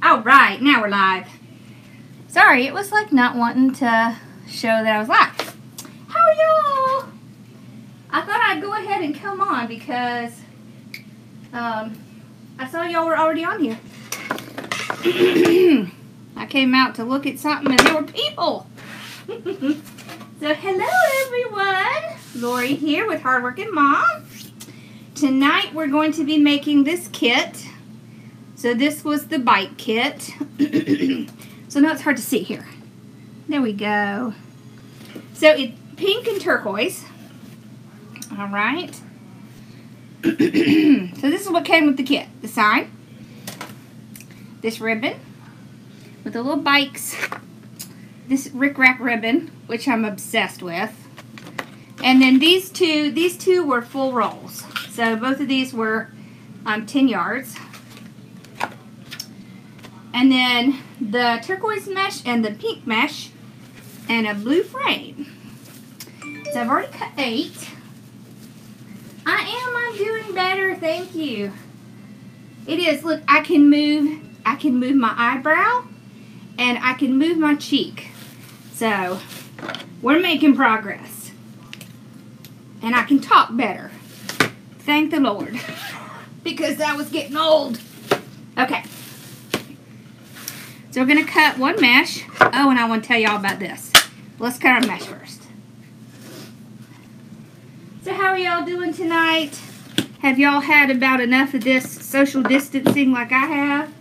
Alright, now we're live. Sorry, it was like not wanting to show that I was live. How are y'all? I thought I'd go ahead and come on because I saw y'all were already on here. I came out to look at something and there were people. So hello everyone. Lori here with Hard Working Mom. Tonight we're going to be making this kit. So this was the bike kit. So now it's hard to see here. There we go. So it's pink and turquoise. Alright. So this is what came with the kit. The sign. This ribbon. With the little bikes. This rickrack ribbon, which I'm obsessed with. And then these two were full rolls. So both of these were 10 yards. And then the turquoise mesh and the pink mesh and a blue frame. So I've already cut 8. I'm doing better, thank you. It is, look, I can move my eyebrow and I can move my cheek. So we're making progress. And I can talk better. Thank the Lord. Because I was getting old. Okay. So we're going to cut one mesh. Oh, and I want to tell y'all about this. Let's cut our mesh first. So how are y'all doing tonight? Have y'all had about enough of this social distancing like I have?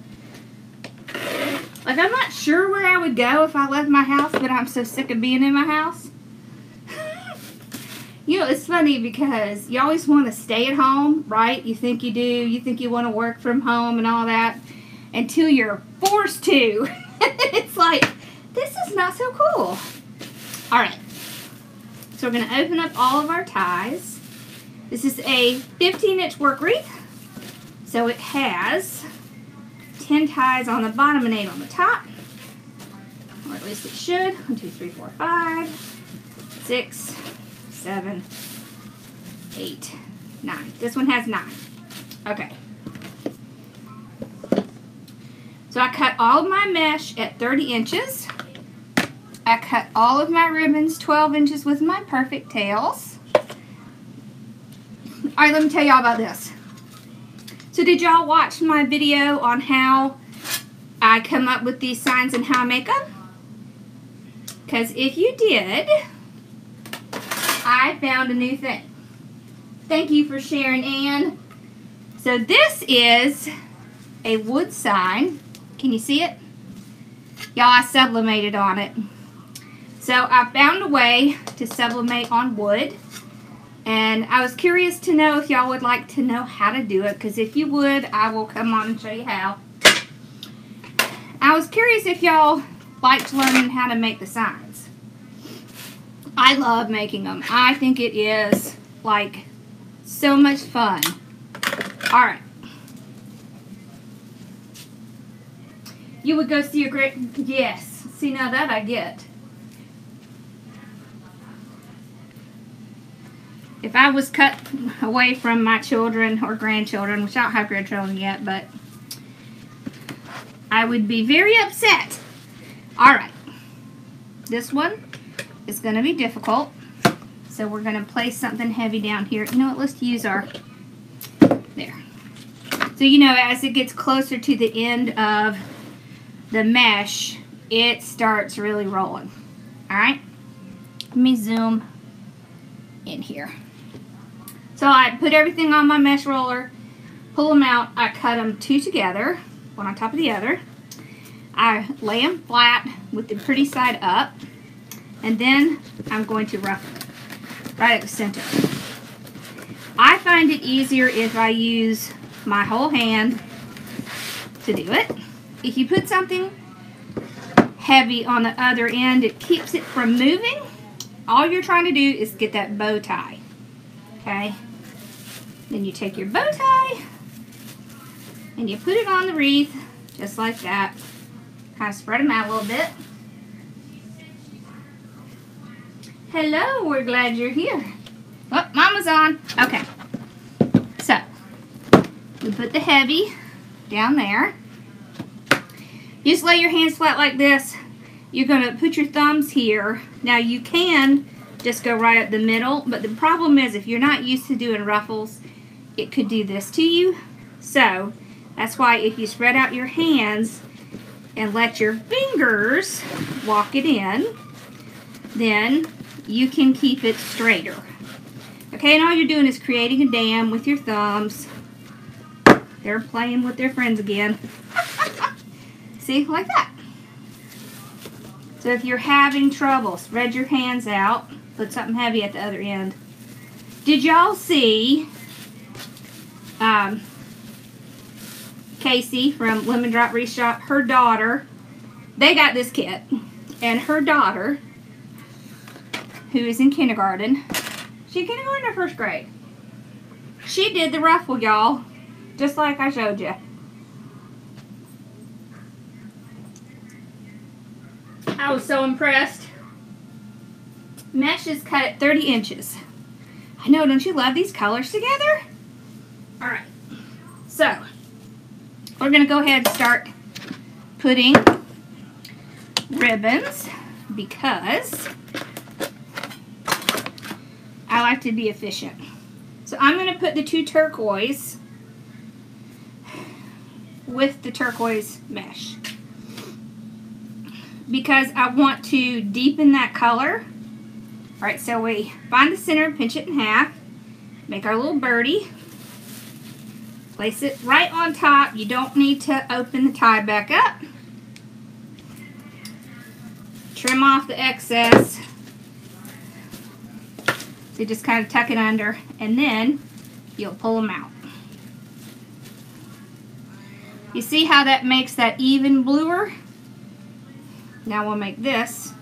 Like, I'm not sure where I would go if I left my house, but I'm so sick of being in my house. You know, it's funny because you always want to stay at home, right? You think you do. You think you want to work from home and all that. Until you're forced to. It's like, this is not so cool. Alright. So we're going to open up all of our ties. This is a 15-inch work wreath. So it has 10 ties on the bottom and 8 on the top. Or at least it should. 1, 2, 3, 4, 5, 6, 7, 8, 9. This one has 9. Okay. So I cut all of my mesh at 30 inches. I cut all of my ribbons 12 inches with my perfect tails. Alright, let me tell y'all about this. So did y'all watch my video on how I come up with these signs and how I make them? Because if you did, I found a new thing. Thank you for sharing, Anne. So this is a wood sign. Can you see it? Y'all, I sublimated on it. So I found a way to sublimate on wood. And I was curious to know if y'all would like to know how to do it. Because if you would, I will come on and show you how. I was curious if y'all liked learning how to make the signs. I love making them. I think it is, like, so much fun. Alright. You would go see your great... Yes. See, now that I get. If I was cut away from my children or grandchildren, which I don't have grandchildren yet, but I would be very upset. Alright. This one is going to be difficult. So we're going to place something heavy down here. You know what? Let's use our... There. So, you know, as it gets closer to the end of the mesh, it starts really rolling. Alright? Let me zoom in here. So I put everything on my mesh roller, pull them out, I cut them 2 together, one on top of the other. I lay them flat with the pretty side up, and then I'm going to ruffle it right at the center. I find it easier if I use my whole hand to do it. If you put something heavy on the other end, it keeps it from moving. All you're trying to do is get that bow tie. Okay? Then you take your bow tie and you put it on the wreath just like that. Kind of spread them out a little bit. Hello, we're glad you're here. Oh, Mama's on. Okay. So, we put the heavy down there. You just lay your hands flat like this. You're going to put your thumbs here. Now you can just go right up the middle, but the problem is if you're not used to doing ruffles, it could do this to you. So that's why if you spread out your hands and let your fingers walk it in, then you can keep it straighter. Okay, and all you're doing is creating a dam with your thumbs. They're playing with their friends again. See, like that. So if you're having trouble, spread your hands out. Put something heavy at the other end. Did y'all see Casey from Lemon Drop Wreath Shop? Her daughter, they got this kit. And her daughter, who is in kindergarten, she in kindergarten or first grade? She did the ruffle, y'all. Just like I showed you. I was so impressed. Mesh is cut at 30 inches. I know, don't you love these colors together? Alright, so we're going to go ahead and start putting ribbons because I like to be efficient. So I'm going to put the two turquoise with the turquoise mesh because I want to deepen that color. Alright, so we find the center, pinch it in half, make our little birdie, place it right on top. You don't need to open the tie back up. Trim off the excess. So just kind of tuck it under, and then you'll pull them out. You see how that makes that even bluer? Now we'll make this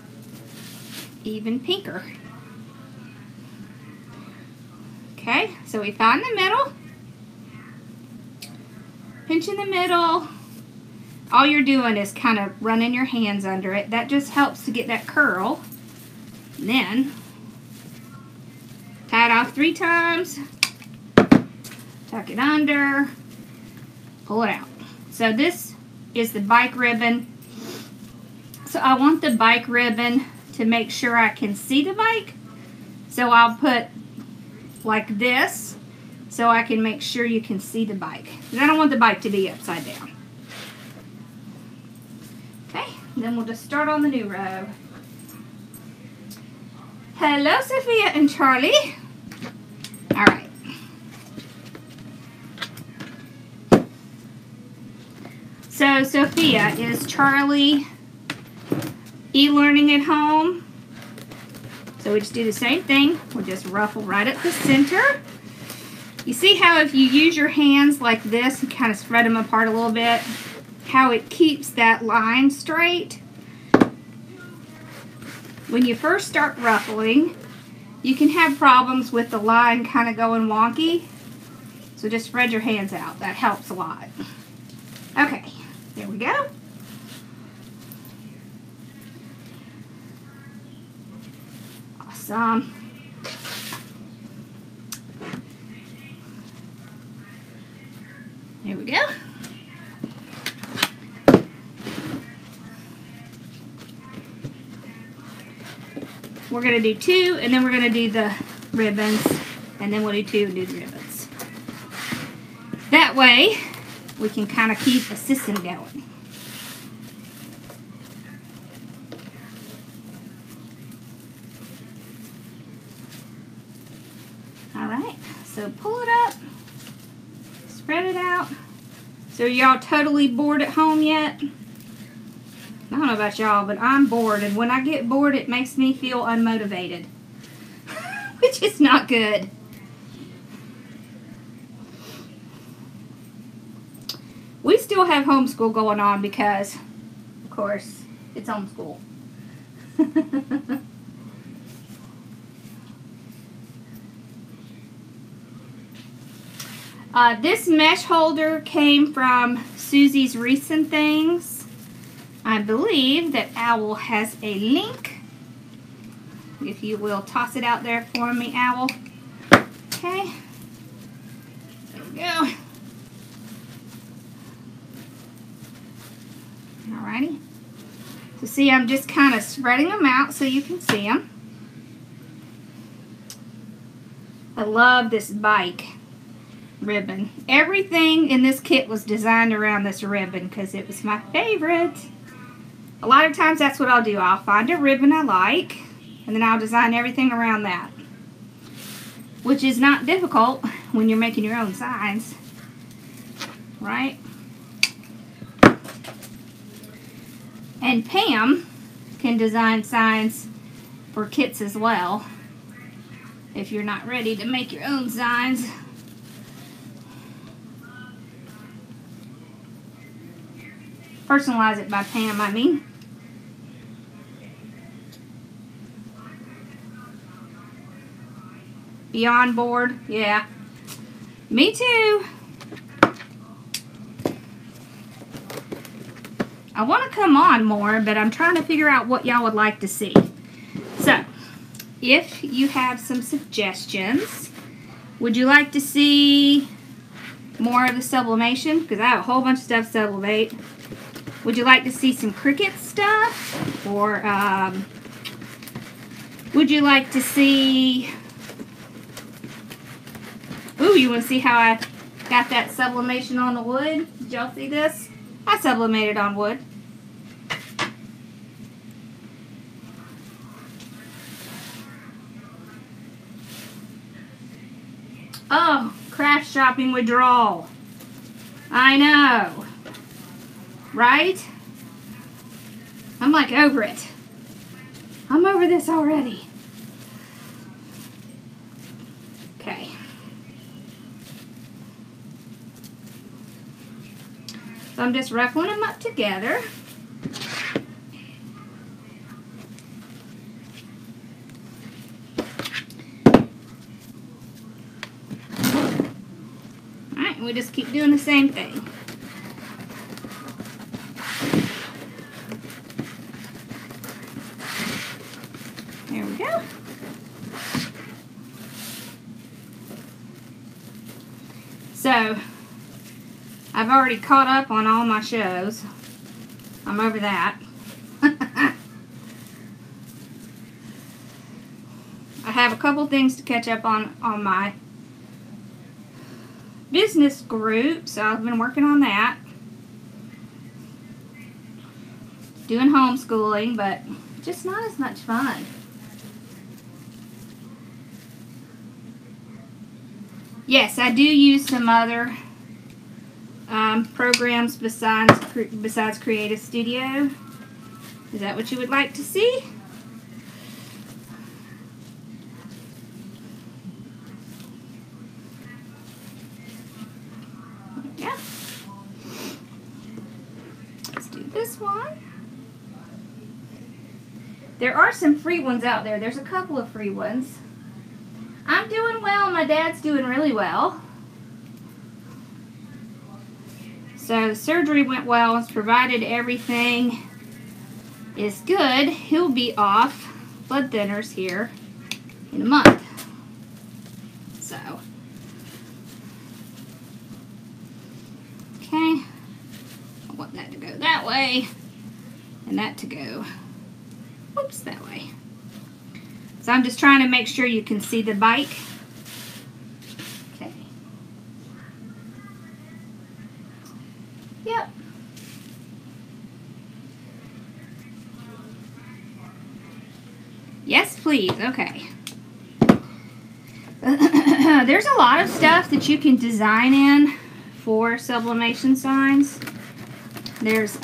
even pinker. Okay, so we find the middle, pinch in the middle. All you're doing is kind of running your hands under it. That just helps to get that curl. And then tie it off 3 times, tuck it under, pull it out. So this is the bike ribbon. So I want the bike ribbon to make sure I can see the bike. So I'll put like this so I can make sure you can see the bike. Because I don't want the bike to be upside down. Okay, then we'll just start on the new row. Hello, Sophia and Charlie. All right. So Sophia, is Charlie e-learning at home? So we just do the same thing. We'll just ruffle right up the center. You see how if you use your hands like this and kind of spread them apart a little bit, how it keeps that line straight? When you first start ruffling, you can have problems with the line kind of going wonky. So just spread your hands out. That helps a lot. Okay, there we go. Awesome. There we go. We're going to do 2, and then we're going to do the ribbons, and then we'll do 2 and do the ribbons. That way, we can kind of keep a system going. Alright, so pull it up, spread it out. So y'all totally bored at home yet? I don't know about y'all, but I'm bored, and when I get bored, it makes me feel unmotivated, which is not good. We still have homeschool going on because, of course, it's homeschool. This mesh holder came from Susie's Recent Things. I believe that Owl has a link. If you will toss it out there for me, Owl. Okay. There we go. So see, I'm just kind of spreading them out so you can see them. I love this bike ribbon. Everything in this kit was designed around this ribbon because it was my favorite. A lot of times that's what I'll do. I'll find a ribbon I like and then I'll design everything around that. Which is not difficult when you're making your own signs, right? And Pam can design signs for kits as well. If you're not ready to make your own signs. Personalize it by Pam, I mean. Be on board? Yeah. Me too. I want to come on more, but I'm trying to figure out what y'all would like to see. So, if you have some suggestions, would you like to see more of the sublimation? Because I have a whole bunch of stuff to sublimate. Would you like to see some Cricut stuff? Or would you like to see... Ooh, you want to see how I got that sublimation on the wood? Did y'all see this? I sublimated on wood. Oh, craft shopping withdrawal. I know. Right? I'm like over it. I'm over this already. Okay. So I'm just ruffling them up together. Alright, we just keep doing the same thing. There we go. So, I've already caught up on all my shows. I'm over that. I have a couple things to catch up on my business group, so I've been working on that. Doing homeschooling, but just not as much fun. Yes, I do use some other programs besides Creative Studio. Is that what you would like to see? Yeah. Let's do this one. There are some free ones out there. There's a couple of free ones. I'm doing well. My dad's doing really well. So the surgery went well. It's provided everything is good. He'll be off blood thinners here in a month. So, okay. I want that to go that way and that to go, whoops, that way. So I'm just trying to make sure you can see the bike. Okay. Yep. Yes, please. Okay. There's a lot of stuff that you can design in for sublimation signs. There's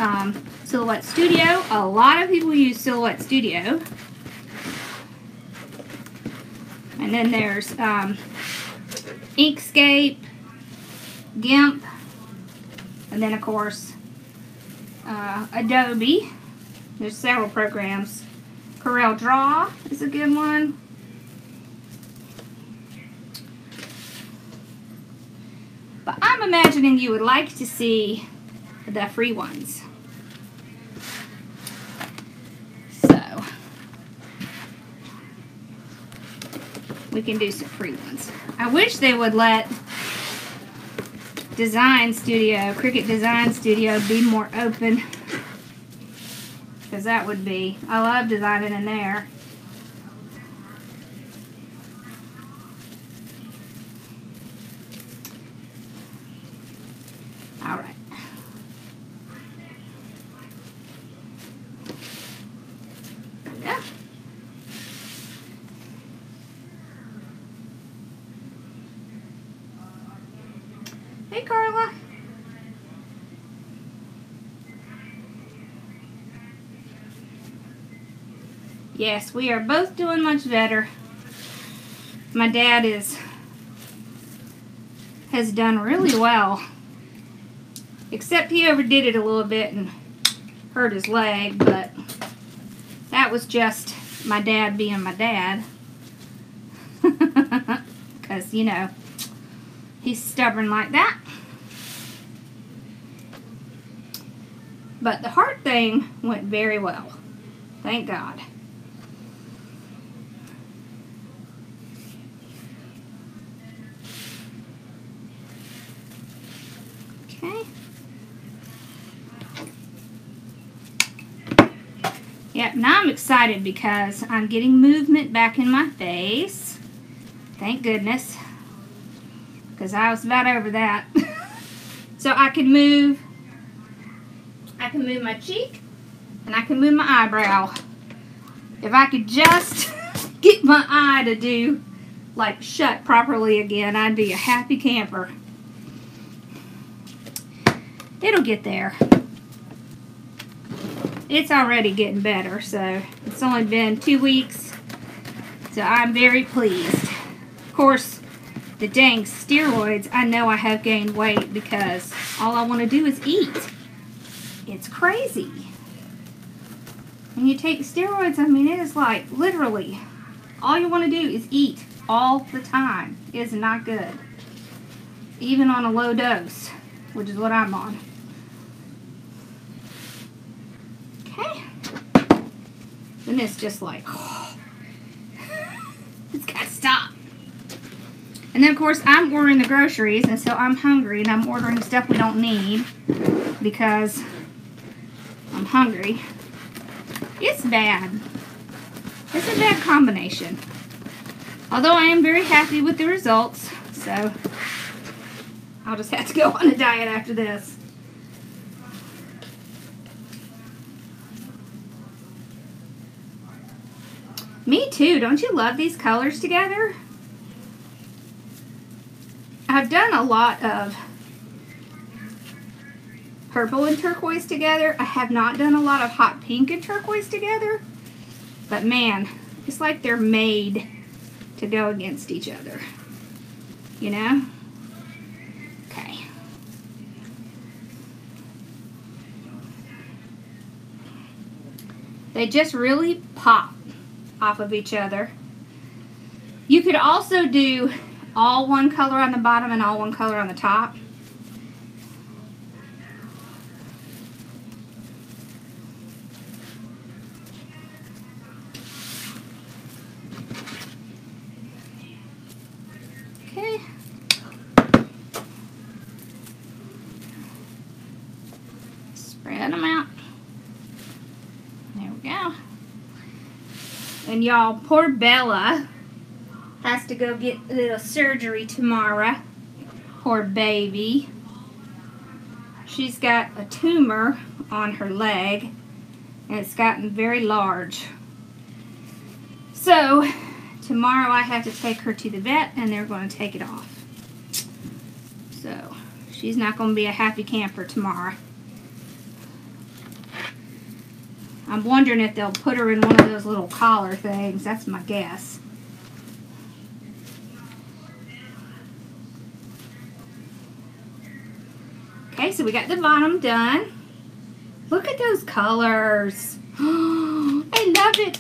Silhouette Studio. A lot of people use Silhouette Studio. And then there's Inkscape, GIMP, and then of course Adobe. There's several programs. Corel Draw is a good one. But I'm imagining you would like to see the free ones. So we can do some free ones. I wish they would let Design Studio, Cricut Design Studio, be more open because that would be, I love designing in there. All right. Yeah. Hey, Carla. Yes, we are both doing much better. My dad has done really well. Except he overdid it a little bit and hurt his leg, but that was just my dad being my dad. Because, you know, he's stubborn like that. But the heart thing went very well. Thank God. Okay. Yep, now I'm excited because I'm getting movement back in my face. Thank goodness. Because I was about over that. So I can move my cheek and I can move my eyebrow. If I could just get my eye to do, like, shut properly again, I'd be a happy camper. It'll get there. It's already getting better, so it's only been 2 weeks, so I'm very pleased. Of course, the dang steroids, I know I have gained weight because all I want to do is eat. It's crazy. When you take steroids, I mean, it is like literally all you want to do is eat all the time. It is not good. Even on a low dose, which is what I'm on. Okay. And it's just like, oh, it's got to stop. And then, of course, I'm ordering the groceries, and so I'm hungry, and I'm ordering stuff we don't need because I'm hungry. It's bad. It's a bad combination. Although I am very happy with the results, so I'll just have to go on a diet after this. Me too. Don't you love these colors together? I've done a lot of purple and turquoise together. I have not done a lot of hot pink and turquoise together. But man, it's like they're made to go against each other. You know? Okay. They just really pop off of each other. You could also do all one color on the bottom and all one color on the top. Okay. Spread them out. There we go. And y'all, poor Bella has to go get a little surgery tomorrow. Poor baby. She's got a tumor on her leg, and it's gotten very large. So, tomorrow I have to take her to the vet, and they're going to take it off. So, she's not going to be a happy camper tomorrow. I'm wondering if they'll put her in one of those little collar things. That's my guess. Okay, so we got the bottom done. Look at those colors. I love it.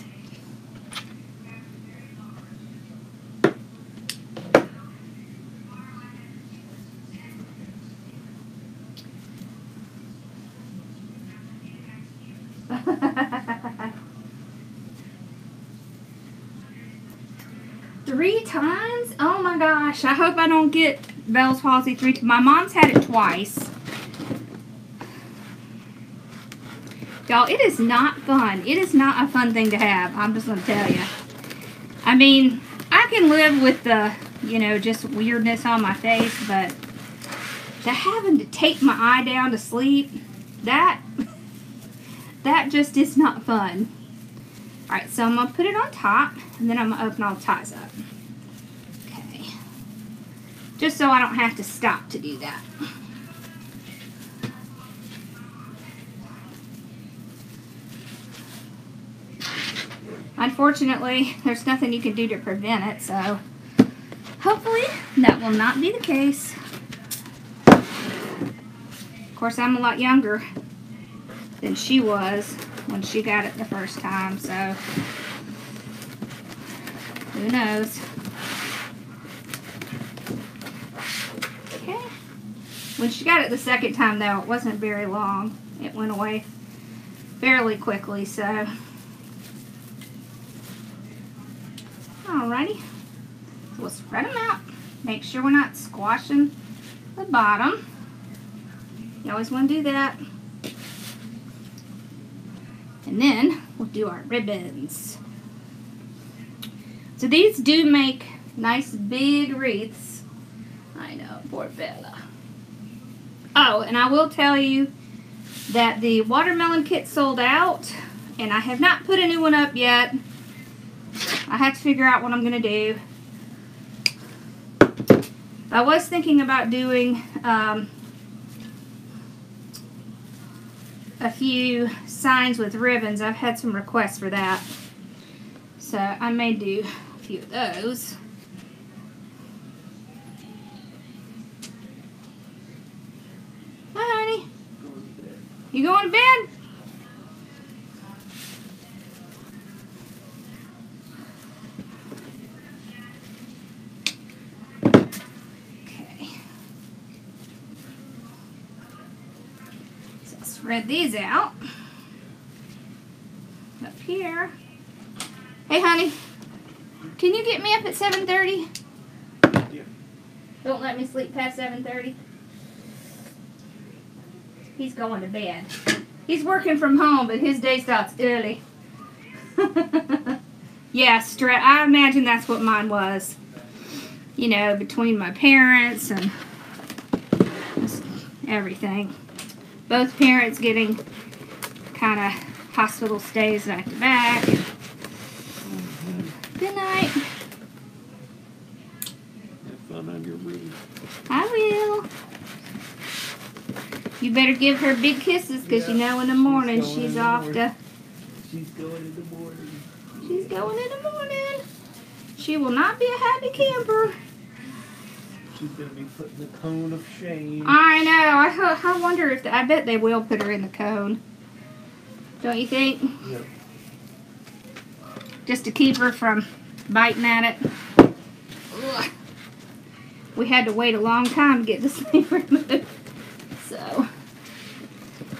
Three times? Oh my gosh. I hope I don't get Bell's palsy 3 times. My mom's had it twice. Y'all, it is not fun. It is not a fun thing to have. I'm just going to tell you. I mean, I can live with the, you know, just weirdness on my face, but to having to take my eye down to sleep, that just is not fun. Alright, so I'm going to put it on top, and then I'm going to open all the ties up. Okay. Just so I don't have to stop to do that. Unfortunately, there's nothing you can do to prevent it, so hopefully that will not be the case. Of course, I'm a lot younger than she was when she got it the first time, so who knows. Okay. When she got it the second time, though, it wasn't very long. It went away fairly quickly, so. Alrighty. So we'll spread them out. Make sure we're not squashing the bottom. You always want to do that. And then we'll do our ribbons. So these do make nice big wreaths. I know, poor Bella. Oh, and I will tell you that the watermelon kit sold out, and I have not put a new one up yet. I have to figure out what I'm going to do. I was thinking about doing a few signs with ribbons. I've had some requests for that. So I may do a few of those. Hi, honey. You going to bed? Spread these out up here. Hey, honey, can you get me up at 7:30? Yeah. Don't let me sleep past 7:30. He's going to bed. He's working from home, but his day starts early. Yeah, I imagine that's what mine was. You know, between my parents and everything. Both parents getting kind of hospital stays back to back. Good night. Have fun on your wreath. I will. You better give her big kisses because you know in the morning she's off to. She's going in the morning. She's going in the morning. She will not be a happy camper. She's going to be put in the cone of shame. I know. I wonder if I bet they will put her in the cone. Don't you think? Yep. Just to keep her from biting at it. Ugh. We had to wait a long time to get this thing removed. So,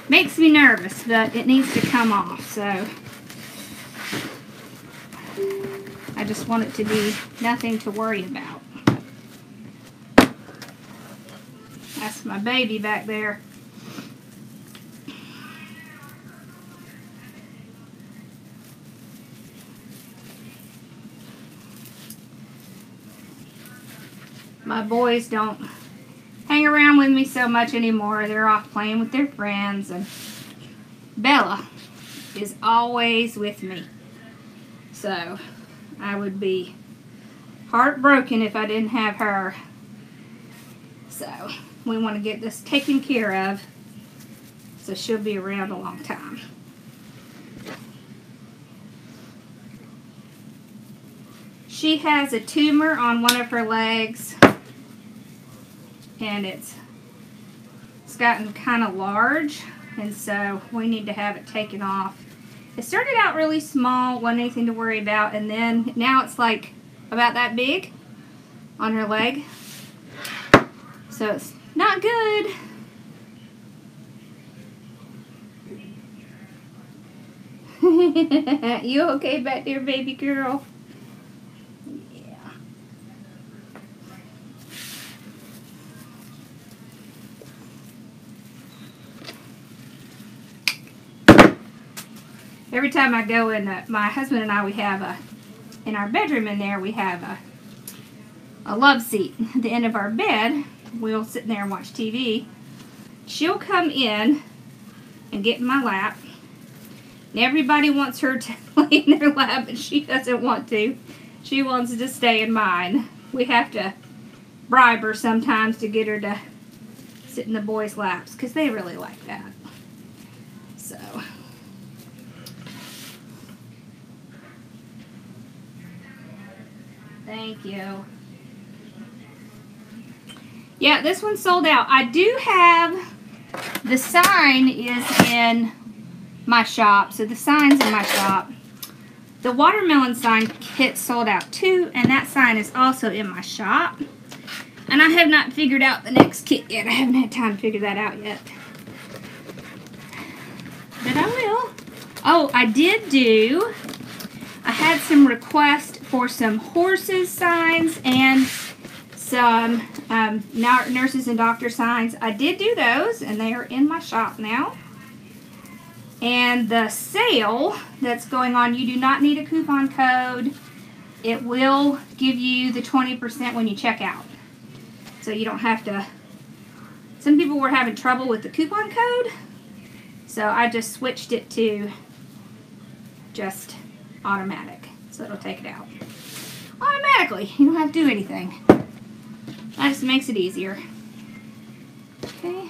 makes me nervous, but it needs to come off. So, I just want it to be nothing to worry about. That's my baby back there. My boys don't hang around with me so much anymore. They're off playing with their friends, and Bella is always with me. So I would be heartbroken if I didn't have her. So we want to get this taken care of so she'll be around a long time. She has a tumor on one of her legs, and it's gotten kind of large, and so we need to have it taken off. It started out really small, wasn't anything to worry about, and then now it's like about that big on her leg. So it's not good. You okay back there, baby girl? Yeah. every time I go in, my husband and I, we have in our bedroom in there, we have a love seat at the end of our bed. We'll sit in there and watch TV. She'll come in and get in my lap. And everybody wants her to lay in their lap, but she doesn't want to. She wants to stay in mine. We have to bribe her sometimes to get her to sit in the boys' laps, because they really like that. So. Thank you. Yeah, this one's sold out. I do have, the sign is in my shop. So the sign's in my shop. The watermelon sign kit sold out too, and that sign is also in my shop. And I have not figured out the next kit yet. I haven't had time to figure that out yet. But I will. Oh, I had some requests for some horses signs and some nurses and doctor signs. I did do those, and they are in my shop now. And the sale that's going on, you do not need a coupon code. It will give you the 20% when you check out. So you don't have to. Some people were having trouble with the coupon code, so I just switched it to just automatic. So it'll take it out automatically. You don't have to do anything. That just makes it easier. Okay.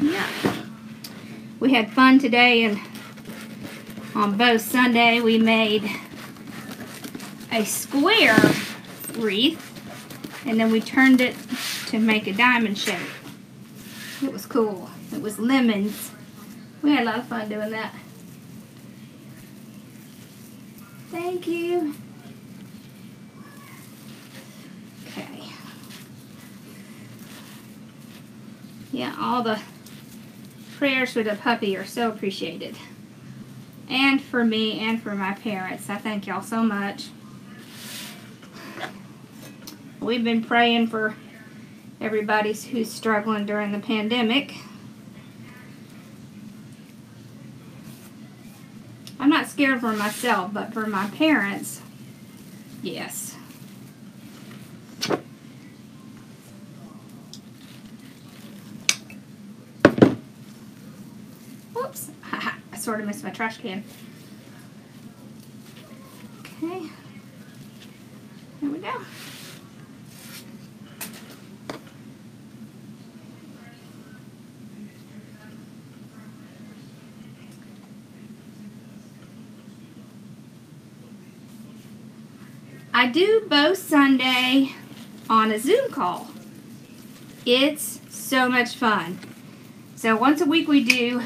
Yeah. We had fun today, and on both Sunday we made a square wreath, and then we turned it to make a diamond shape. It was cool. It was lemons. We had a lot of fun doing that. Thank you. Okay. Yeah, all the prayers for the puppy are so appreciated. And for me and for my parents. I thank y'all so much. We've been praying for everybody who's struggling during the pandemic. I'm not scared for myself, but for my parents, yes. Whoops. I sort of missed my trash can. Okay. There we go. I do both Sunday on a Zoom call. It's so much fun. So once a week we do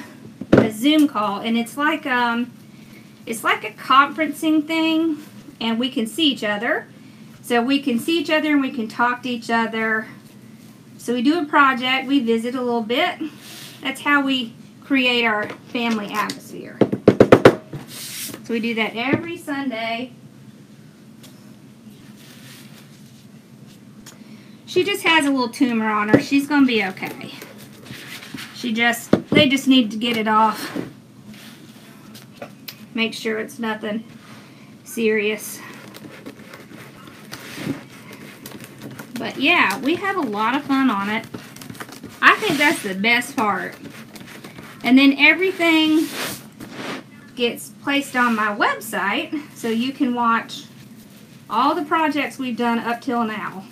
a Zoom call, and it's like a conferencing thing, and we can see each other. So we can see each other and we can talk to each other. So we do a project, we visit a little bit. That's how we create our family atmosphere. So we do that every Sunday. She just has a little tumor on her. She's gonna be okay. They just need to get it off. Make sure it's nothing serious. But yeah, we have a lot of fun on it. I think that's the best part. And then everything gets placed on my website, so you can watch all the projects we've done up till now.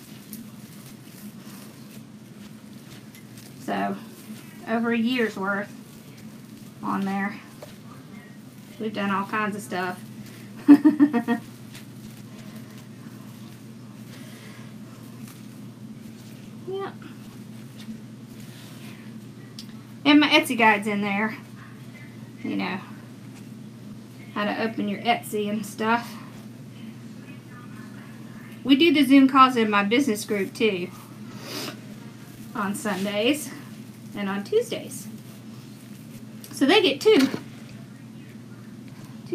So, over a year's worth on there. We've done all kinds of stuff. Yep. And my Etsy guide's in there. You know, how to open your Etsy and stuff. We do the Zoom calls in my business group too. On Sundays and on Tuesdays. So they get two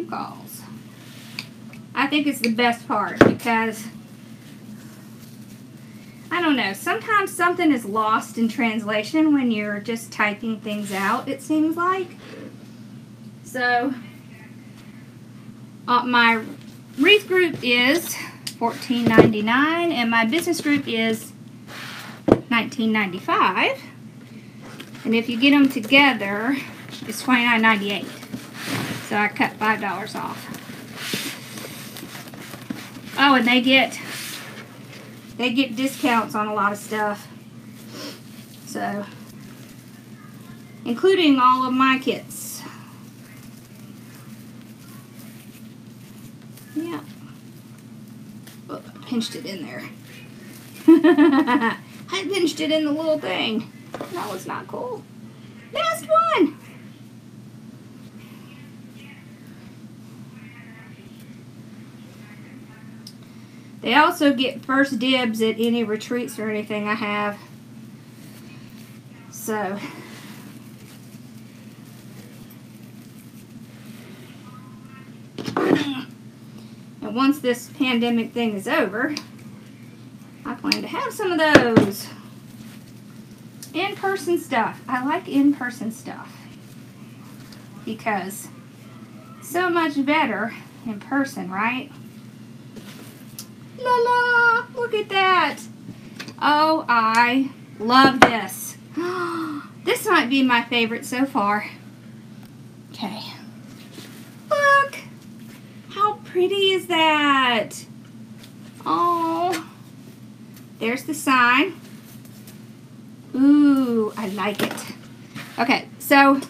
calls. I think it's the best part because I I don't know, sometimes something is lost in translation when you're just typing things out, it seems like. So, my wreath group is $14.99 and my business group is $19.95. And if you get them together, it's $29.98. So I cut $5 off. Oh, and they get discounts on a lot of stuff. So, including all of my kits. Yeah. Oh, I pinched it in there. I pinched it in the little thing. That was not cool. Last one! They also get first dibs at any retreats or anything I have. So, and once this pandemic thing is over, I plan to have some of those. In-person stuff. I like in-person stuff because so much better in person, right? La la! Look at that! Oh, I love this. This might be my favorite so far. Okay. Look! How pretty is that? Oh. There's the sign. Ooh, I like it. Okay, so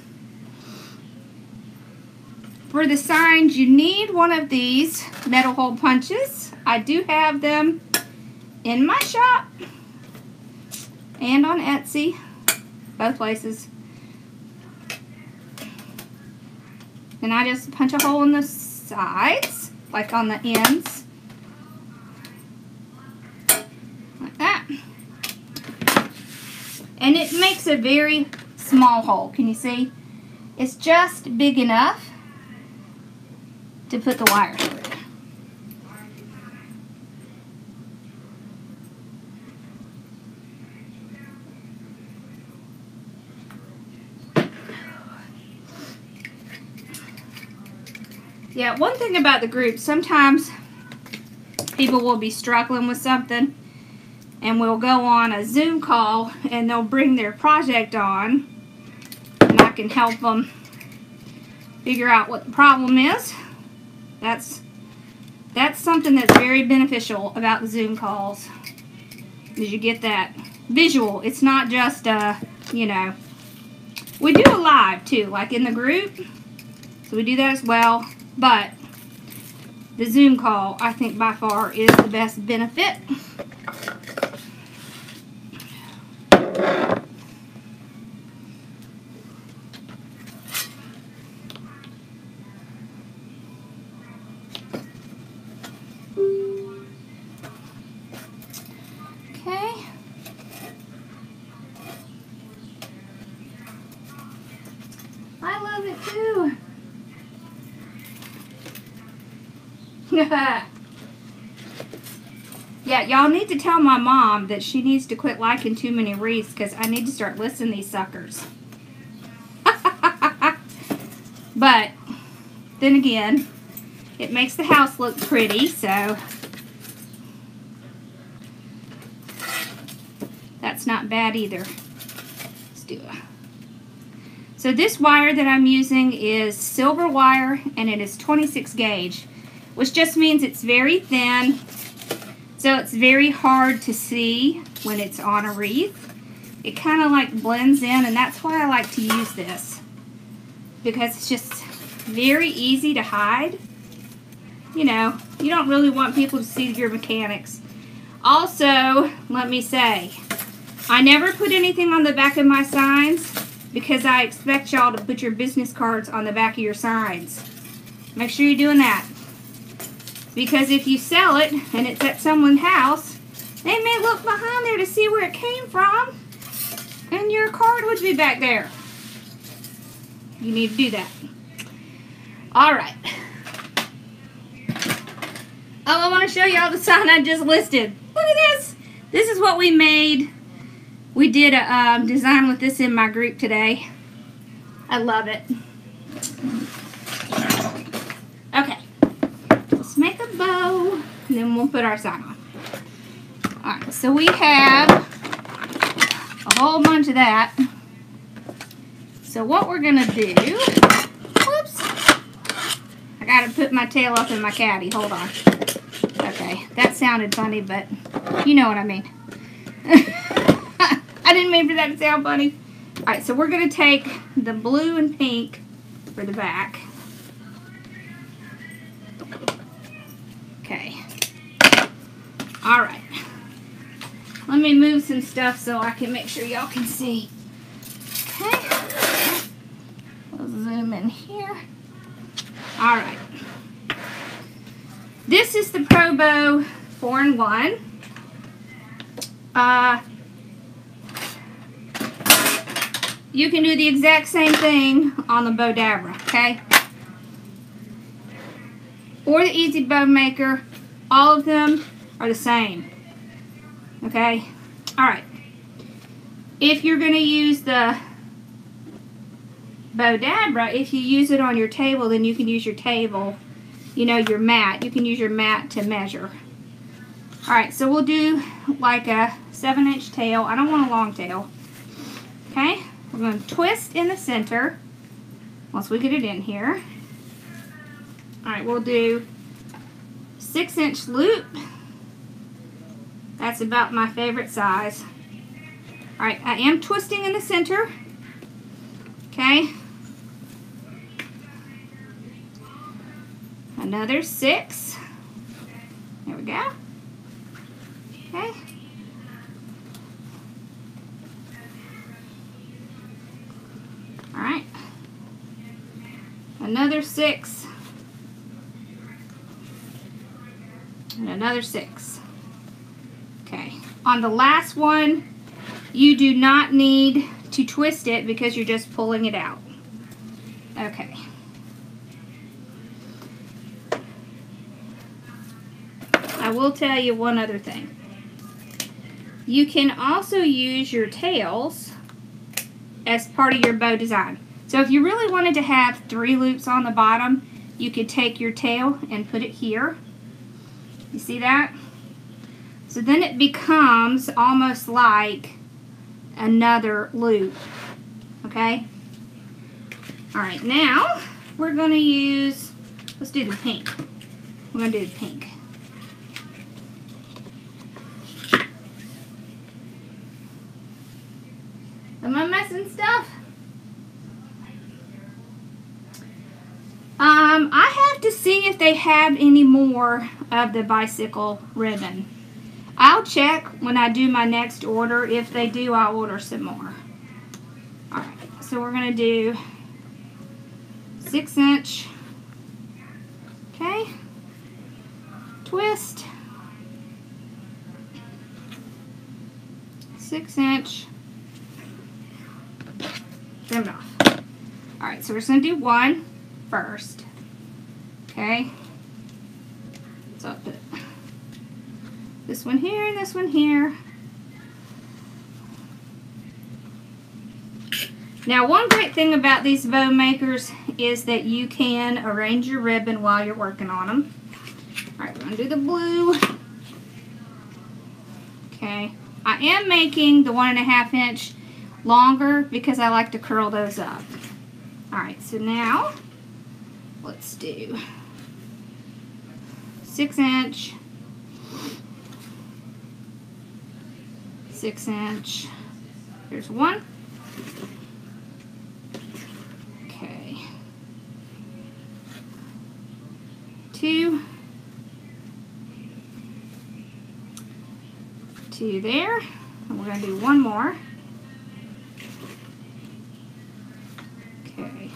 for the signs, you need one of these metal hole punches. I do have them in my shop and on Etsy, both places. And I just punch a hole in the sides, like on the ends, like that. And it makes a very small hole. Can you see? It's just big enough to put the wire through. Yeah, one thing about the group, sometimes people will be struggling with something and we'll go on a Zoom call and they'll bring their project on and I can help them figure out what the problem is. That's something that's very beneficial about the Zoom calls, is you get that visual. It's not just, you know, we do a live too, like in the group, so we do that as well, but the Zoom call, I think by far is the best benefit. I love it too. Yeah, y'all need to tell my mom that she needs to quit liking too many wreaths because I need to start listing these suckers. But then again, it makes the house look pretty, so that's not bad either. Let's do it. So this wire that I'm using is silver wire and it is 26 gauge, which just means it's very thin, so it's very hard to see when it's on a wreath. It kind of like blends in, and that's why I like to use this, because it's just very easy to hide. You know, you don't really want people to see your mechanics. Also, let me say, I never put anything on the back of my signs because I expect y'all to put your business cards on the back of your signs. Make sure you're doing that. Because if you sell it and it's at someone's house, they may look behind there to see where it came from, and your card would be back there. You need to do that. Alright. Oh, I want to show y'all the sign I just listed. Look at this. This is what we made. We did a design with this in my group today. I love it. Okay, let's make a bow, and then we'll put our sign on. Alright, so we have a whole bunch of that. So what we're going to do, whoops, I got to put my tail up in my caddy. Hold on. Okay, that sounded funny, but you know what I mean. I didn't mean for that to sound funny. Alright, so we're going to take the blue and pink for the back. Okay. Alright. Let me move some stuff so I can make sure y'all can see. Okay. We'll zoom in here. Alright. This is the Pro Bow 4-in-1. You can do the exact same thing on the Bow Dabra, okay? Or the Easy Bow Maker. All of them are the same. Okay? Alright. If you're going to use the Bow Dabra, if you use it on your table, then you can use your table, you know, your mat. You can use your mat to measure. Alright, so we'll do like a 7-inch tail. I don't want a long tail. Okay? We're going to twist in the center once we get it in here. Alright, we'll do 6-inch loop. That's about my favorite size. Alright, I am twisting in the center. Okay. Another 6. There we go. Okay. Alright. Another 6. And another 6. Okay. On the last one, you do not need to twist it because you're just pulling it out. Okay. I will tell you one other thing. You can also use your tails as part of your bow design. So if you really wanted to have 3 loops on the bottom, you could take your tail and put it here. You see that? So then it becomes almost like another loop. Okay? Alright, now we're going to use, let's do the pink. We're going to do the pink. Am I messing stuff? I have to see if they have any more of the bicycle ribbon. I'll check when I do my next order. If they do, I'll order some more. Alright, so we're going to do 6-inch. Okay. Twist. 6-inch. Trim it off. Alright, so we're just going to do one first. Okay. So I'll put this one here and this one here. Now, one great thing about these bow makers is that you can arrange your ribbon while you're working on them. Alright, we're going to do the blue. Okay. I am making the 1.5 inch longer because I like to curl those up. Alright, so now let's do 6-inch, 6-inch. There's one. Okay. 2. 2 there. And we're going to do one more. Okay.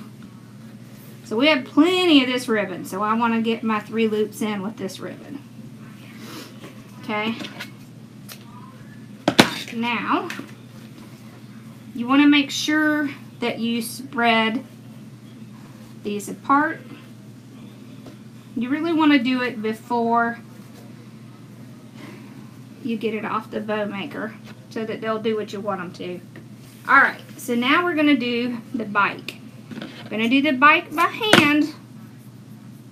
So we have plenty of this ribbon, so I want to get my 3 loops in with this ribbon. Okay. Right, now, you want to make sure that you spread these apart. You really want to do it before you get it off the bow maker so that they'll do what you want them to. Alright, so now we're going to do the bike. I'm going to do the bike by hand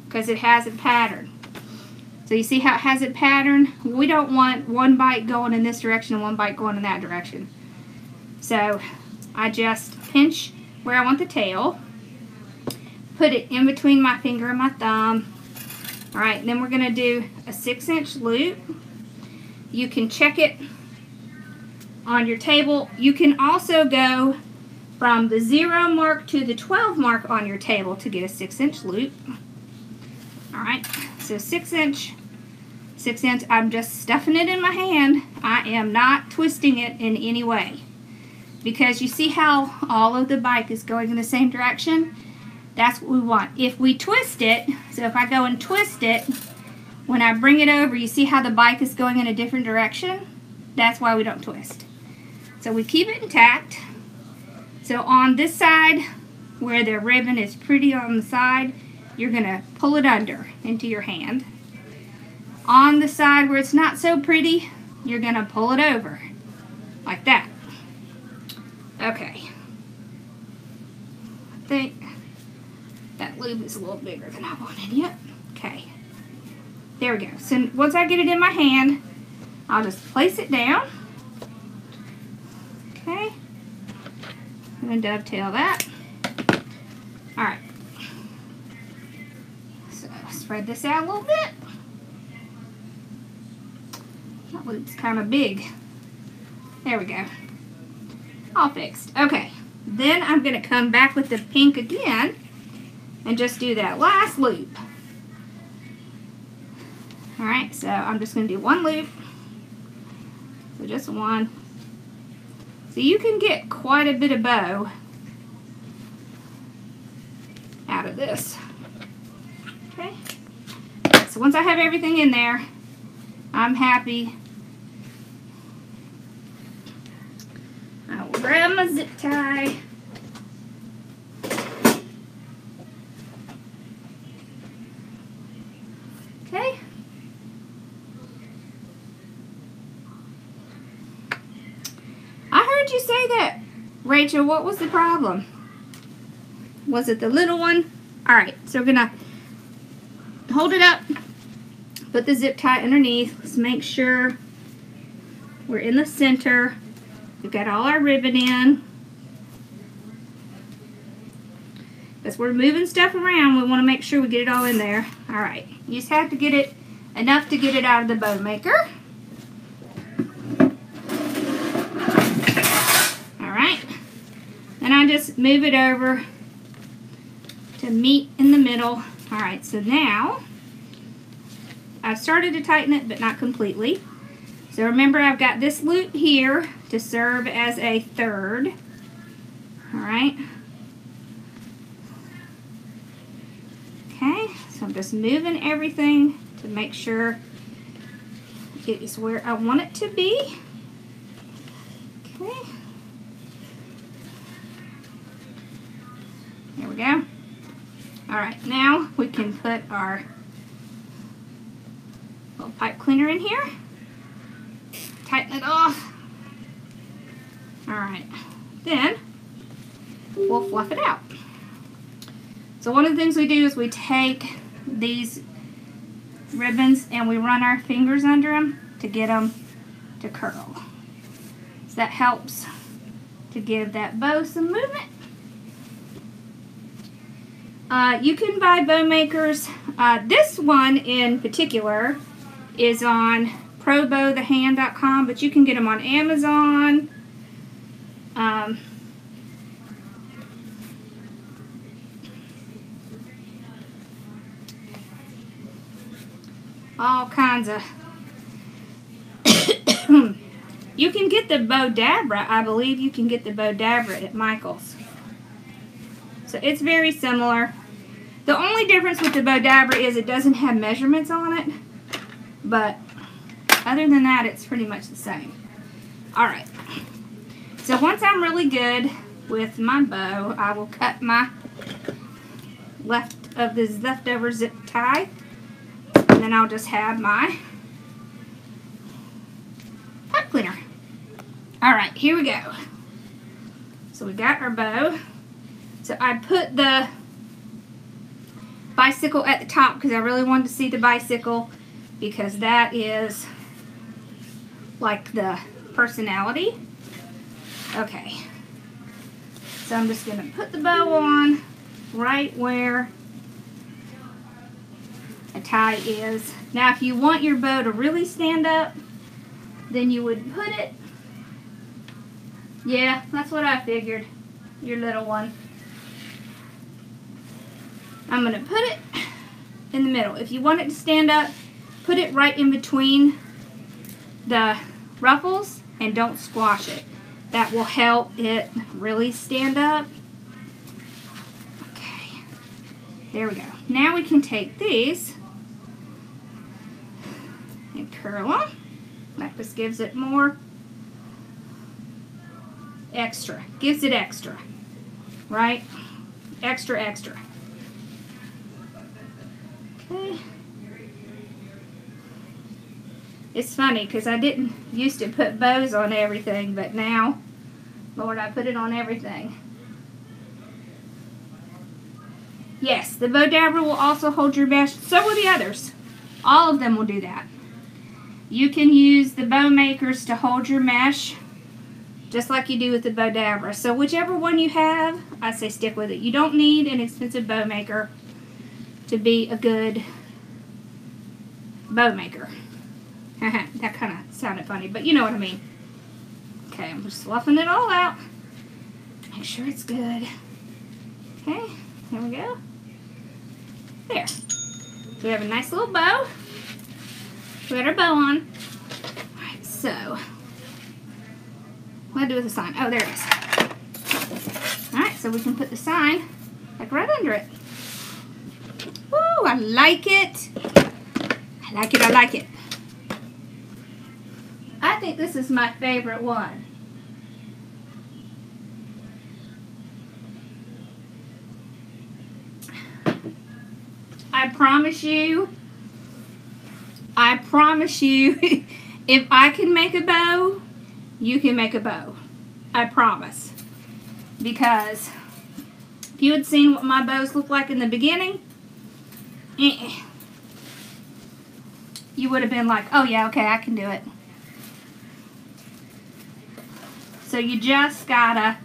because it has a pattern. So you see how it has a pattern? We don't want one bike going in this direction and one bike going in that direction. So I just pinch where I want the tail, put it in between my finger and my thumb. Alright, then we're going to do a 6-inch loop. You can check it on your table. You can also go from the 0 mark to the 12 mark on your table to get a 6-inch loop. Alright, so 6-inch, I'm just stuffing it in my hand. I am not twisting it in any way. Because you see how all of the bike is going in the same direction? That's what we want. If we twist it, so if I go and twist it, when I bring it over, you see how the bike is going in a different direction? That's why we don't twist. So we keep it intact. So on this side, where the ribbon is pretty on the side, you're going to pull it under into your hand. On the side where it's not so pretty, you're going to pull it over, like that. Okay. I think that loop is a little bigger than I wanted. Yep. Okay. There we go. So once I get it in my hand, I'll just place it down. Okay. I'm going to dovetail that. Alright. So spread this out a little bit. That loop's kind of big. There we go. All fixed. Okay. Then I'm going to come back with the pink again and just do that last loop. Alright, so I'm just going to do one loop. So just one. So you can get quite a bit of bow out of this. Okay. So once I have everything in there, I'm happy. I will grab my zip tie. Okay. I heard you say that, Rachel. What was the problem? Was it the little one? Alright, so we're going to hold it up, put the zip tie underneath. Let's make sure we're in the center. We've got all our ribbon in. As we're moving stuff around, we want to make sure we get it all in there. Alright, you just have to get it enough to get it out of the bow maker. Alright, then I just move it over to meet in the middle. Alright, so now I've started to tighten it, but not completely. So remember, I've got this loop here to serve as a third. Alright. Okay, so I'm just moving everything to make sure it is where I want it to be. Okay. There we go. Alright, now we can put our little pipe cleaner in here. Tighten it off. Alright, then we'll fluff it out. So one of the things we do is we take these ribbons and we run our fingers under them to get them to curl. So that helps to give that bow some movement. You can buy bow makers. This one in particular is on probowthehand.com, but you can get them on Amazon. All kinds of. You can get the bow dabra. I believe you can get the bow dabra at Michael's. So it's very similar. The only difference with the bow dabra is it doesn't have measurements on it, but other than that, it's pretty much the same. Alright, so once I'm really good with my bow, I will cut my leftover zip tie, and then I'll just have my Alright, here we go. So we got our bow. So I put the bicycle at the top because I really wanted to see the bicycle, because that is like the personality. Okay. So I'm just going to put the bow on right where a tie is. Now if you want your bow to really stand up, then you would put it, yeah, that's what I figured, your little one. I'm going to put it in the middle. If you want it to stand up, put it right in between the ruffles and don't squash it. That will help it really stand up. Okay, there we go. Now we can take these and curl them. That just gives it more extra. Gives it extra, right? Extra, extra. Okay. It's funny because I didn't used to put bows on everything, but now, Lord, I put it on everything. Yes, the bow dabber will also hold your mesh. So will the others. All of them will do that. You can use the bow makers to hold your mesh, just like you do with the bow dabber. So whichever one you have, I say stick with it. You don't need an expensive bow maker to be a good bow maker. That kind of sounded funny, but you know what I mean. Okay, I'm just fluffing it all out. Make sure it's good. Okay, there we go. There. So we have a nice little bow. We got our bow on. Alright, so what do I do with the sign? Oh, there it is. Alright, so we can put the sign like right under it. Woo, I like it. I like it, I like it. I think this is my favorite one. I promise you, if I can make a bow, you can make a bow. I promise. Because if you had seen what my bows look like in the beginning, you would have been like, oh yeah, okay, I can do it. So you just gotta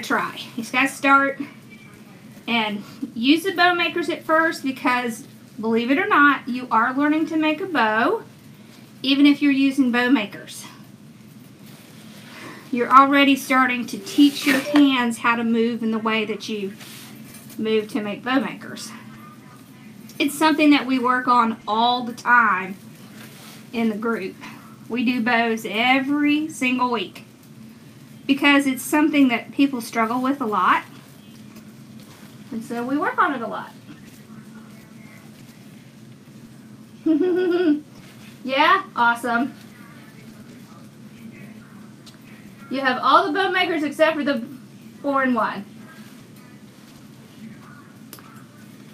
try. You just gotta start and use the bow makers at first, because believe it or not, you are learning to make a bow, even if you're using bow makers. You're already starting to teach your hands how to move in the way that you move to make bow makers. It's something that we work on all the time in the group. We do bows every single week because it's something that people struggle with a lot. And so we work on it a lot. Yeah, awesome. You have all the bow makers except for the 4-in-1.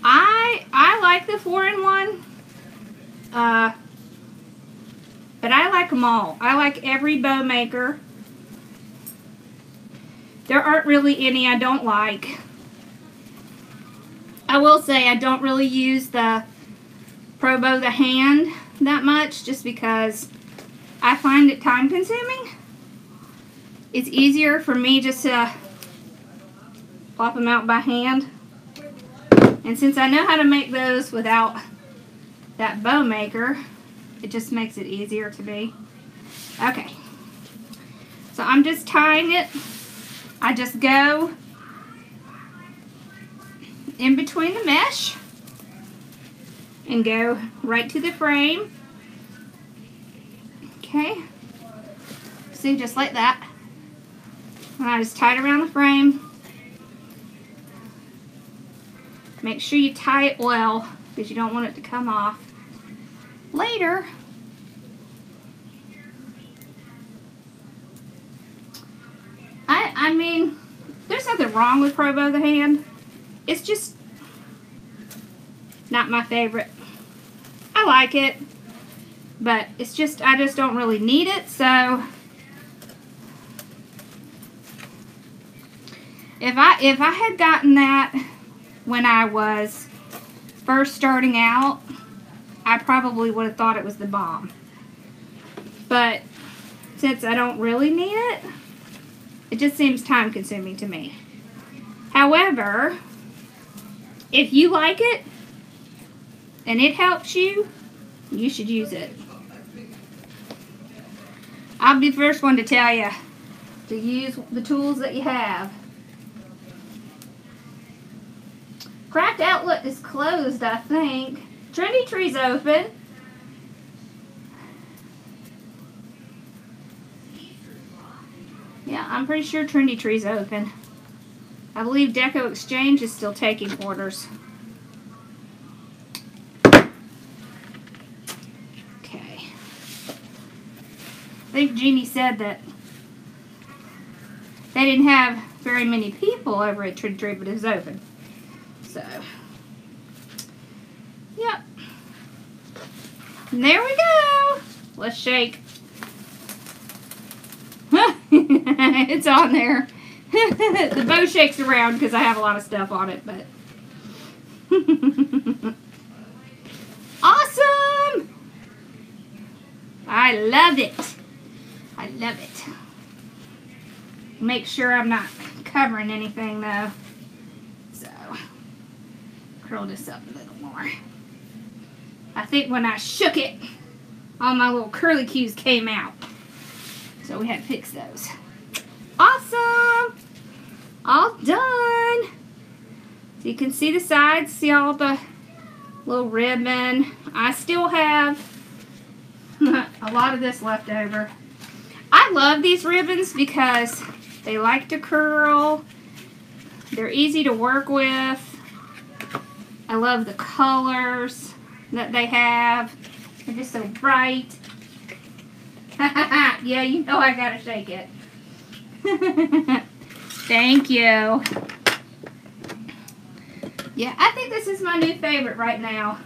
I like the 4-in-1, but I like them all. I like every bow maker. There aren't really any I don't like. I will say I don't really use the Pro Bow the hand that much, just because I find it time consuming. It's easier for me just to plop them out by hand. And since I know how to make those without that bow maker, it just makes it easier to me. Okay. So I'm just tying it. I just go in between the mesh and go right to the frame. Okay. See, just like that. And I just tie it around the frame. Make sure you tie it well, because you don't want it to come off later. I mean, there's nothing wrong with Pro Bow the hand. It's just not my favorite. I like it, but it's just, I just don't really need it, so If I had gotten that when I was first starting out, I probably would have thought it was the bomb. But since I don't really need it, it just seems time consuming to me. However, if you like it and it helps you, you should use it. I'll be the first one to tell you to use the tools that you have. Craft Outlet is closed, I think. Trendy Tree's open. Yeah, I'm pretty sure Trendy Tree's open. I believe Deco Exchange is still taking orders. Okay. I think Jeannie said that they didn't have very many people over at Trendy Tree, but it was open. So, yep. And there we go. Let's shake. It's on there. The bow shakes around because I have a lot of stuff on it, but awesome! I love it. I love it. Make sure I'm not covering anything though. So, curl this up a little more. I think when I shook it, all my little curly cues came out. So we had to fix those. Awesome! All done. So you can see the sides, see all the little ribbon. I still have a lot of this left over. I love these ribbons because they like to curl. They're easy to work with. I love the colors that they have. They're just so bright. Yeah, you know I gotta shake it. Thank you. Yeah, I think this is my new favorite right now.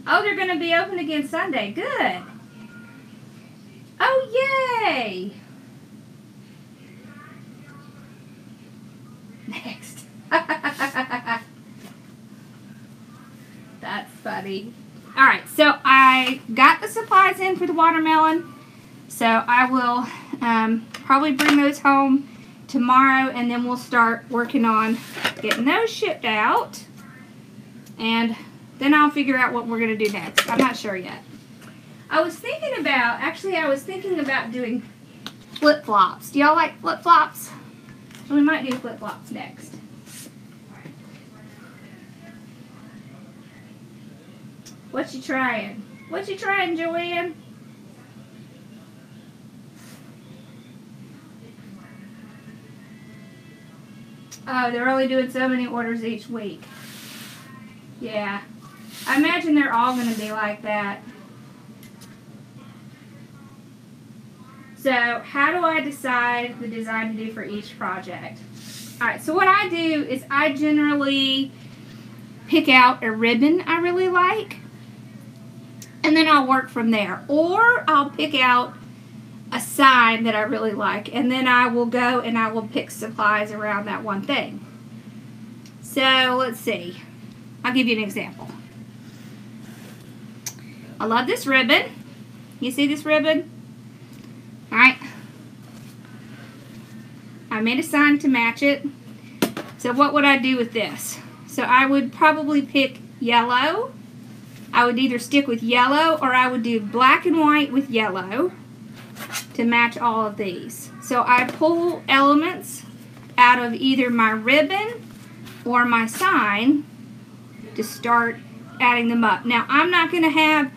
Oh, they're gonna be open again Sunday. Good. Oh, yay! Next. That's funny. Alright, so I got the supplies in for the watermelon. So I will probably bring those home tomorrow, and then we'll start working on getting those shipped out. And then I'll figure out what we're going to do next. I'm not sure yet. I was thinking about doing flip-flops. Do y'all like flip-flops? We might do flip-flops next. What you trying? What you trying, Joanne? Oh, they're only doing so many orders each week. Yeah. I imagine they're all going to be like that. So, how do I decide the design to do for each project? Alright, so what I do is I generally pick out a ribbon I really like, and then I'll work from there. Or I'll pick out a sign that I really like, and then I will go and I will pick supplies around that one thing. So, let's see. I'll give you an example. I love this ribbon. You see this ribbon? Alright. I made a sign to match it. So what would I do with this? So I would probably pick yellow. I would either stick with yellow, or I would do black and white with yellow to match all of these. So I pull elements out of either my ribbon or my sign to start adding them up. Now I'm not going to have,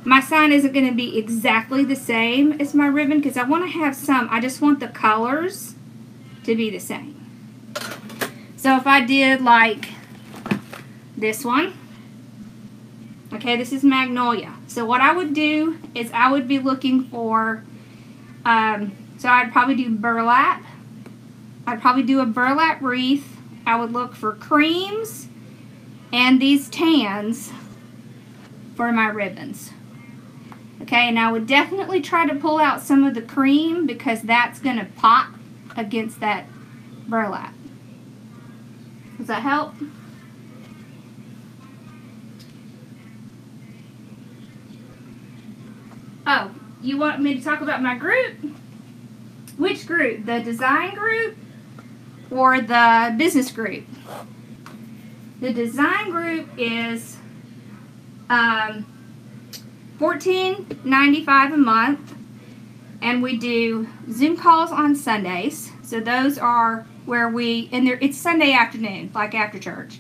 my sign isn't going to be exactly the same as my ribbon because I want to have some, I just want the colors to be the same. So if I did like this one, okay, this is magnolia. So what I would do is I would be looking for, so I'd probably do burlap. I'd probably do a burlap wreath. I would look for creams and these tans for my ribbons. Okay, and I would definitely try to pull out some of the cream because that's going to pop against that burlap. Does that help? Oh, you want me to talk about my group? Which group? The design group or the business group? The design group is $14.95 a month, and we do Zoom calls on Sundays. So those are where it's Sunday afternoon, like after church.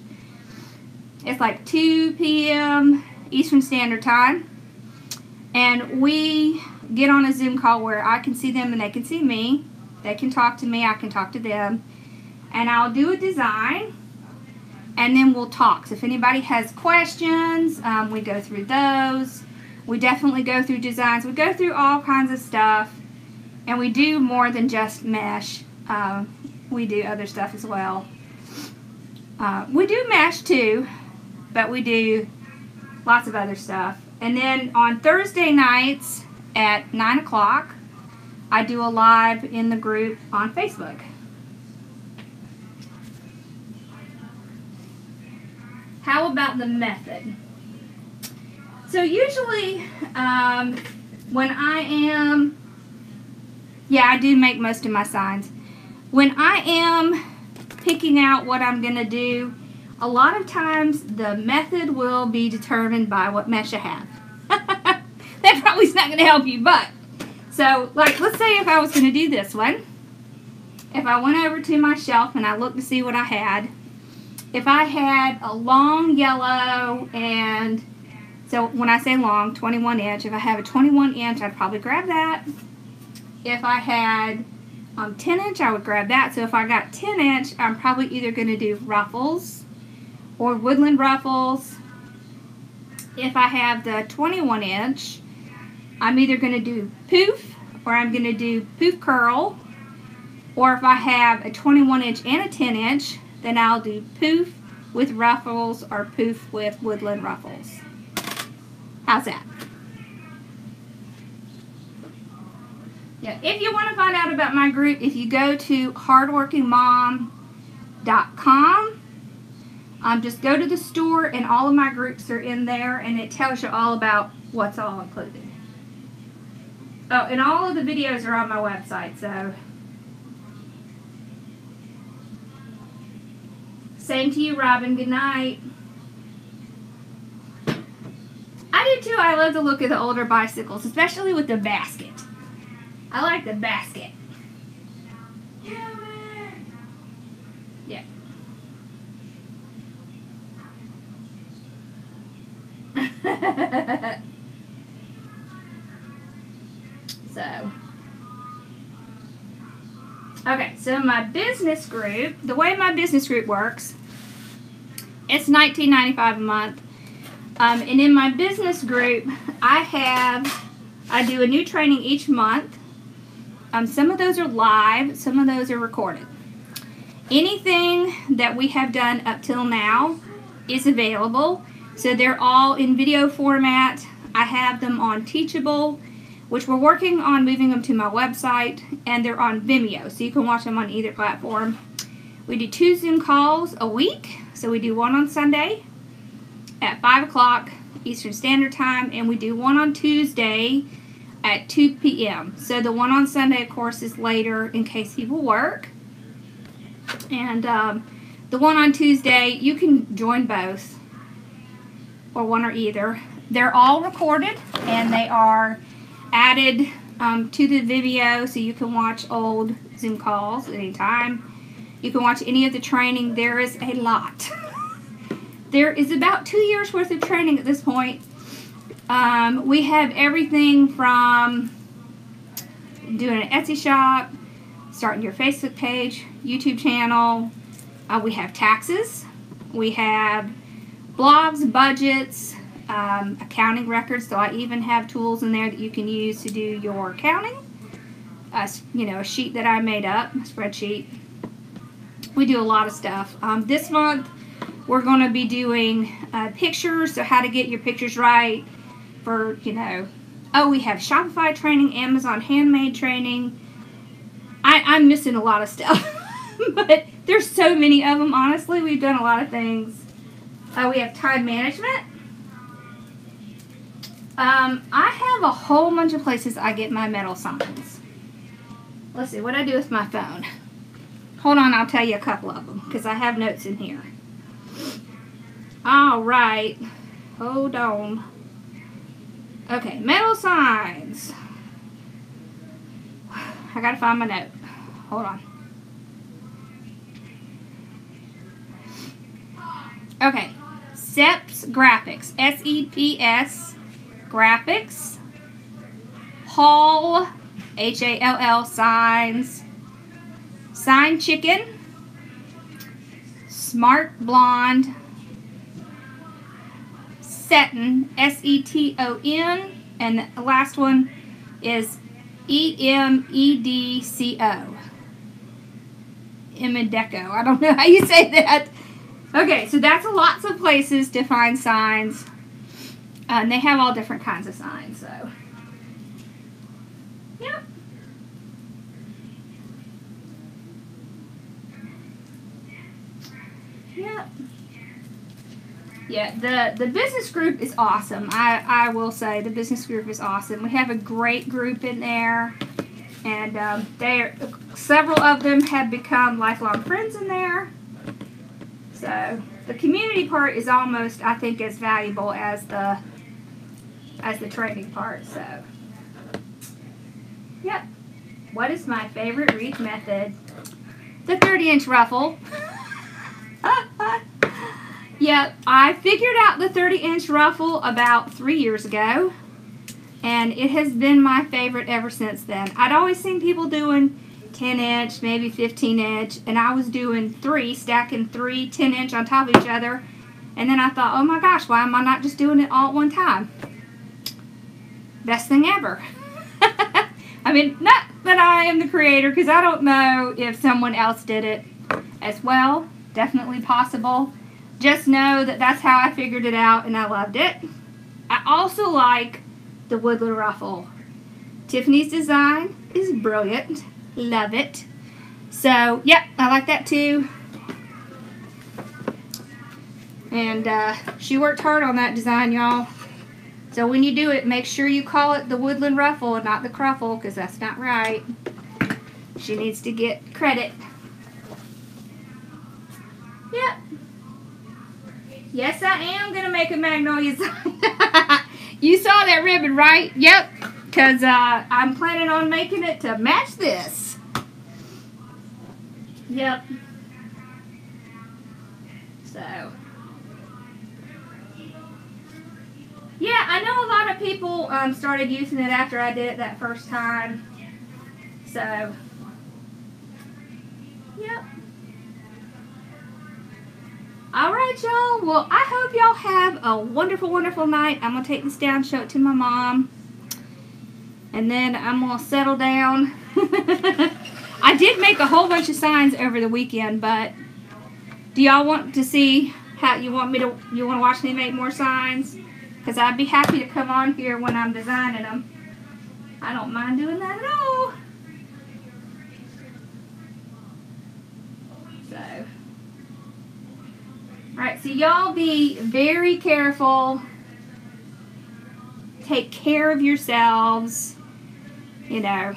It's like 2 p.m. Eastern Standard Time, and we get on a Zoom call where I can see them and they can see me. They can talk to me, I can talk to them, and I'll do a design, and then we'll talk. So if anybody has questions, we go through those. We definitely go through designs. We go through all kinds of stuff, and we do more than just mesh. We do other stuff as well. We do mesh too, but we do lots of other stuff. And then on Thursday nights at 9 o'clock, I do a live in the group on Facebook. How about the method? So usually when I do make most of my signs. When I am picking out what I'm going to do, a lot of times the method will be determined by what mesh I have. That probably is not going to help you, but so like let's say if I was going to do this one, if I went over to my shelf and I looked to see what I had, if I had a long yellow, and so when I say long, 21 inch, if I have a 21 inch, I'd probably grab that. If I had 10 inch, I would grab that. So if I got 10 inch, I'm probably either going to do Ruffles or Woodland Ruffles. If I have the 21 inch, I'm either going to do Poof or I'm going to do Poof Curl. Or if I have a 21 inch and a 10 inch, then I'll do Poof with Ruffles or Poof with Woodland Ruffles. How's that? Yeah, if you want to find out about my group, if you go to hardworkingmom.com, just go to the store and all of my groups are in there, and it tells you all about what's all included. Oh, and all of the videos are on my website, so. Same to you, Robin. Good night. I do too. I love the look of the older bicycles, especially with the basket. I like the basket. Yeah. So my business group, the way my business group works, it's $19.95 a month. And in my business group, I do a new training each month. Some of those are live, some of those are recorded. Anything that we have done up till now is available. So they're all in video format. I have them on Teachable, which we're working on moving them to my website, and they're on Vimeo, so you can watch them on either platform. We do 2 Zoom calls a week. So we do one on Sunday at 5 o'clock Eastern Standard Time, and we do one on Tuesday at 2 p.m. So the one on Sunday, of course, is later in case people work. And the one on Tuesday, you can join both, or one or either. They're all recorded, and they are added to the video, so you can watch old Zoom calls anytime. You can watch any of the training. There is a lot. There is about 2 years worth of training at this point. We have everything from doing an Etsy shop, starting your Facebook page, YouTube channel. We have taxes. We have blogs, budgets, accounting records. So I even have tools in there that you can use to do your accounting. A sheet that I made up, a spreadsheet. We do a lot of stuff. This month, we're going to be doing pictures, so how to get your pictures right for, we have Shopify training, Amazon handmade training, I'm missing a lot of stuff. But there's so many of them, honestly. We've done a lot of things. We have time management. I have a whole bunch of places I get my metal signs. Let's see, what do I do with my phone? Hold on, I'll tell you a couple of them, because I have notes in here. Alright. Hold on. Okay, metal signs. I gotta find my note. Hold on. Okay. SEPS Graphics. S-E-P-S Graphics. Hall. H-A-L-L signs. Sign Chicken. Smart Blonde. Seton. S-E-T-O-N. And the last one is E-M-E-D-C-O. Deco. I don't know how you say that. Okay, so that's lots of places to find signs. And they have all different kinds of signs, so. Yep. Yep. Yeah, the business group is awesome. I will say the business group is awesome. We have a great group in there. And several of them have become lifelong friends in there. So the community part is almost, I think, as valuable as the training part. So, yep. What is my favorite wreath method? The 30-inch ruffle. Yep, I figured out the 30-inch ruffle about 3 years ago. And it has been my favorite ever since then. I'd always seen people doing 10-inch, maybe 15-inch, and I was doing 3, stacking 3 10-inch on top of each other. And then I thought, oh my gosh, why am I not just doing it all at one time? Best thing ever. I mean, not that I am the creator, because I don't know if someone else did it as well. Definitely possible. Just know that that's how I figured it out, and I loved it. I also like the woodland ruffle. Tiffany's design is brilliant. Love it. So, yep, I like that too. And she worked hard on that design, y'all. So when you do it, make sure you call it the woodland ruffle and not the cruffle, because that's not right. She needs to get credit. Yep. Yes, I am going to make a magnolia sign. You saw that ribbon, right? Yep. Because I'm planning on making it to match this. Yep. So. Yeah, I know a lot of people started using it after I did it that first time. So. Yep. Alright, y'all. Well, I hope y'all have a wonderful, wonderful night. I'm going to take this down, show it to my mom. And then I'm going to settle down. I did make a whole bunch of signs over the weekend, but do y'all want to see how you want to watch me make more signs? Because I'd be happy to come on here when I'm designing them. I don't mind doing that at all. So. Alright, so y'all be very careful. Take care of yourselves. You know,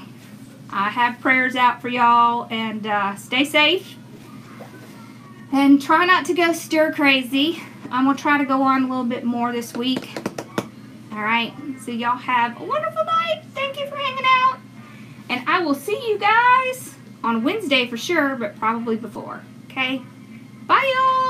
I have prayers out for y'all, and stay safe. And try not to go stir crazy. I'm going to try to go on a little bit more this week. Alright, so y'all have a wonderful night. Thank you for hanging out. And I will see you guys on Wednesday for sure, but probably before. Okay? Bye, y'all.